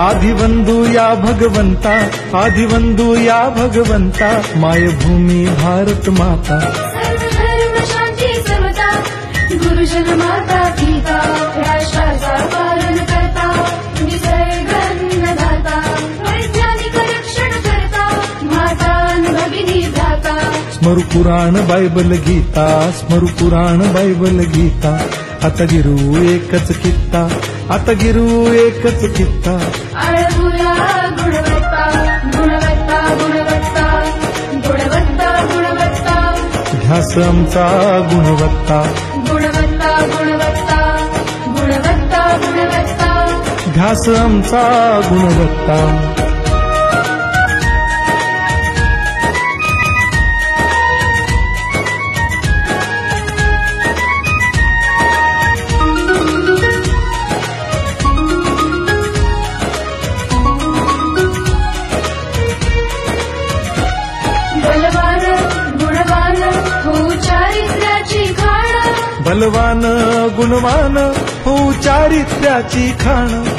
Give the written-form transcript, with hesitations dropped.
आदिवंदू या भगवंता, आदिवंदू या भगवंता, मायभूमी भारत माता. धर्म शांती समता, गुरुजन माता पिता, राष्ट्राचा पालन करता, निसर्ग अन्नदाता, वैज्ञानिक रक्षण करता, माता भगिनी भ्राता. स्मरू पुराण बायबल गीता, स्मरू पुराण बायबल गीता. आता गिरू एकच कित्ता, आता गिरू एकच कित्ता. आळवूया गुणवत्ता, गुणवत्ता, गुणवत्ता, गुणवत्ता, गुणवत्ता. ध्यास आमचा गुणवत्ता, गुणवत्ता, गुणवत्ता, गुणवत्ता, गुणवत्ता. ध्यास आमचा गुणवत्ता. बलवान गुणवान हो चारित्र्याची खाण. बलवान गुणवान हो चारित्र्याची खाण.